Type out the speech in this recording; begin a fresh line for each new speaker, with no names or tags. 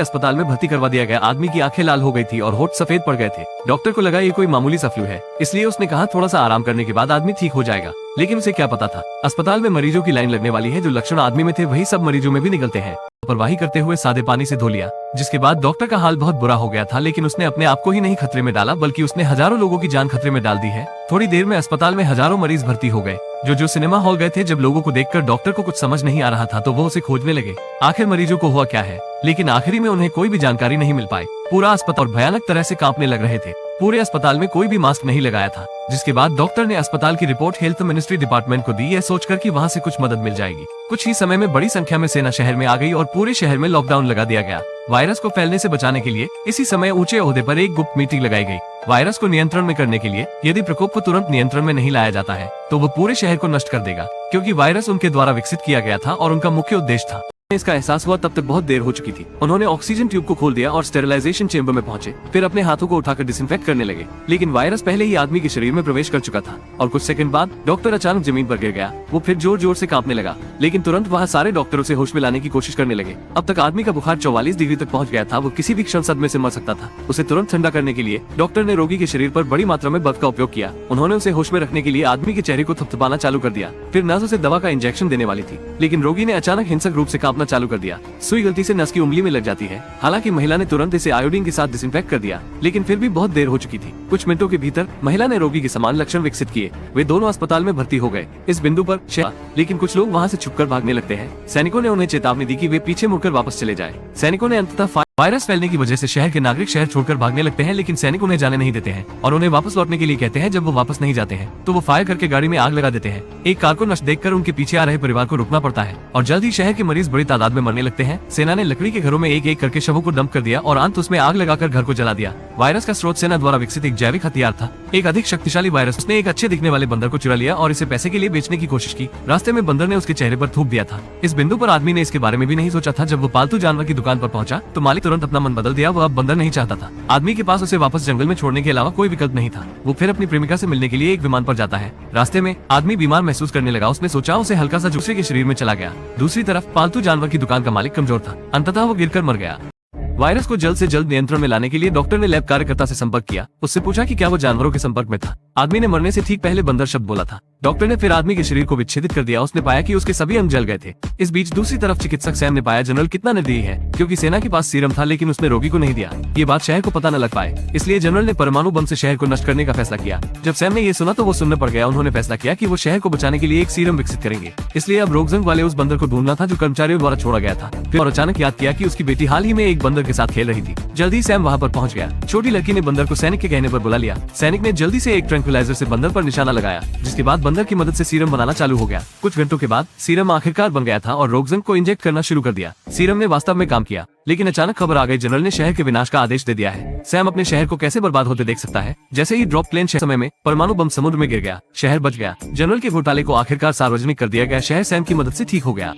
अस्पताल में भर्ती करवा दिया गया। आदमी की आंखें लाल हो गई थी और होठ सफेद पड़ गए थे। डॉक्टर को लगा ये कोई मामूली सा फ्लू है, इसलिए उसने कहा थोड़ा सा आराम करने के बाद आदमी ठीक हो जाएगा। लेकिन उसे क्या पता था अस्पताल में मरीजों की लाइन लगने वाली है। जो लक्षण आदमी में थे वही सब मरीजों में भी निकलते हैं। लापरवाही करते हुए सादे पानी से धो लिया, जिसके बाद डॉक्टर का हाल बहुत बुरा हो गया था। लेकिन उसने अपने आप को ही नहीं खतरे में डाला, बल्कि उसने हजारों लोगों की जान खतरे में डाल दी है। थोड़ी देर में अस्पताल में हजारों मरीज भर्ती हो गए। जो सिनेमा हॉल गए थे, जब लोगों को देखकर डॉक्टर को कुछ समझ नहीं आ रहा था तो वो उसे खोजने लगे। आखिर मरीजों को हुआ क्या है, लेकिन आखिरी में उन्हें कोई भी जानकारी नहीं मिल पाई। पूरा अस्पताल भयानक तरह से कांपने लग रहे थे। पूरे अस्पताल में कोई भी मास्क नहीं लगाया था। जिसके बाद डॉक्टर ने अस्पताल की रिपोर्ट हेल्थ मिनिस्ट्री डिपार्टमेंट को दी, यह सोचकर कि वहां से कुछ मदद मिल जाएगी। कुछ ही समय में बड़ी संख्या में सेना शहर में आ गई और पूरे शहर में लॉकडाउन लगा दिया गया। वायरस को फैलने से बचाने के लिए इसी समय ऊंचे ओहदे पर एक गुप्त मीटिंग लगाई गई। वायरस को नियंत्रण में करने के लिए यदि प्रकोप को तुरंत नियंत्रण में नहीं लाया जाता है तो वो पूरे शहर को नष्ट कर देगा, क्योंकि वायरस उनके द्वारा विकसित किया गया था और उनका मुख्य उद्देश्य था। इसका एहसास हुआ तब तक बहुत देर हो चुकी थी। उन्होंने ऑक्सीजन ट्यूब को खोल दिया और स्टेरिलाइजेशन चेंबर में पहुंचे। फिर अपने हाथों को उठाकर डिसइंफेक्ट करने लगे। लेकिन वायरस पहले ही आदमी के शरीर में प्रवेश कर चुका था और कुछ सेकंड बाद डॉक्टर अचानक जमीन पर गिर गया। वो फिर जोर जोर से कांपने लगा, लेकिन तुरंत वहाँ सारे डॉक्टर उसे होश में लाने की कोशिश करने लगे। अब तक आदमी का बुखार 44 डिग्री तक पहुँच गया था। वो किसी भी क्षण सदमे से मर सकता था। उसे तुरंत ठंडा करने के लिए डॉक्टर ने रोगी के शरीर पर बड़ी मात्रा में बर्फ का उपयोग किया। उन्होंने उसे होश में रखने के लिए आदमी के चेहरे को थपथपाना चालू कर दिया। फिर नर्स उसे दवा का इंजेक्शन देने वाली थी, लेकिन रोगी ने अचानक हिंसक रूप से कांपना चालू कर दिया। सुई गलती से नस की उंगली में लग जाती है। हालांकि महिला ने तुरंत इसे आयोडीन के साथ डिसइंफेक्ट कर दिया, लेकिन फिर भी बहुत देर हो चुकी थी। कुछ मिनटों के भीतर महिला ने रोगी के समान लक्षण विकसित किए। वे दोनों अस्पताल में भर्ती हो गए। इस बिंदु पर लेकिन कुछ लोग वहां से छुपकर भागने लगते हैं। सैनिकों ने उन्हें चेतावनी दी कि वे पीछे मुड़कर वापस चले जाएं। सैनिकों ने अंततः वायरस फैलने की वजह से शहर के नागरिक शहर छोड़कर भागने लगते हैं, लेकिन सैनिक उन्हें जाने नहीं देते हैं और उन्हें वापस लौटने के लिए कहते हैं। जब वो वापस नहीं जाते हैं तो वो फायर करके गाड़ी में आग लगा देते हैं। एक कार को नष्ट देखकर उनके पीछे आ रहे परिवार को रुकना पड़ता है और जल्द ही शहर के मरीज बड़ी तादाद में मरने लगते हैं। सेना ने लकड़ी के घरों में एक एक करके शवों को डंप कर दिया और अंत उसमें आग लगाकर घर को जला दिया। वायरस का स्रोत सेना द्वारा विकसित एक जैविक हथियार था, एक अधिक शक्तिशाली वायरस। उसने एक अच्छे दिखने वाले बंदर को चुरा लिया और इसे पैसे के लिए बेचने की कोशिश की। रास्ते में बंदर ने उसके चेहरे पर थूक दिया था। इस बिंदु पर आदमी ने इसके बारे में भी नहीं सोचा था। जब वो पालतू जानवर की दुकान पर पहुंचा तो मालिक तुरंत अपना मन बदल दिया। वो अब बंदर नहीं चाहता था। आदमी के पास उसे वापस जंगल में छोड़ने के अलावा कोई विकल्प नहीं था। वो फिर अपनी प्रेमिका से मिलने के लिए एक विमान पर जाता है। रास्ते में आदमी बीमार महसूस करने लगा। उसने सोचा उसे हल्का सा दूसरे के शरीर में चला गया। दूसरी तरफ पालतू जानवर की दुकान का मालिक कमजोर था। अंततः वो गिरकर मर गया। वायरस को जल्द से जल्द नियंत्रण में लाने के लिए डॉक्टर ने लैब कार्यकर्ता से संपर्क किया। उससे पूछा कि क्या वो जानवरों के संपर्क में था। आदमी ने मरने से ठीक पहले बंदर शब्द बोला था। डॉक्टर ने फिर आदमी के शरीर को विच्छेदित कर दिया। उसने पाया कि उसके सभी अंग जल गए थे। इस बीच दूसरी तरफ चिकित्सक सैम ने पाया जनरल कितना निर्दयी है, क्योंकि सेना के पास सीरम था लेकिन उसने रोगी को नहीं दिया। ये बात शहर को पता न लग पाए, इसलिए जनरल ने परमाणु बम से शहर को नष्ट करने का फैसला किया। जब सैम ने ये सुना तो वो सुनने पड़ गया। उन्होंने फैसला किया कि वो शहर को बचाने के लिए एक सीरम विकसित करेंगे। इसलिए अब रोगजंग वाले उस बंदर को ढूंढना था जो कर्मचारियों द्वारा छोड़ा गया था। फिर अचानक याद किया कि उसकी बेटी हाल ही में एक बंदर के साथ खेल रही थी। जल्दी सैम वहाँ पर पहुँच गया। छोटी लड़की ने बंदर को सैनिक के कहने पर बुला लिया। सैनिक ने जल्दी से एक ट्रैंक्विलाइजर से बंदर पर निशाना लगाया, जिसके बाद बंदर की मदद से सीरम बनाना चालू हो गया। कुछ घंटों के बाद सीरम आखिरकार बन गया था और रोगजंग को इंजेक्ट करना शुरू कर दिया। सीरम ने वास्तव में काम किया, लेकिन अचानक खबर आ गई जनरल ने शहर के विनाश का आदेश दे दिया है। सैम अपने शहर को कैसे बर्बाद होते देख सकता है। जैसे ही ड्रॉप प्लेन समय में परमाणु बम समुद्र में गिर गया, शहर बच गया। जनरल के घोटाले को आखिरकार सार्वजनिक कर दिया गया। शहर सैम की मदद से ठीक हो गया।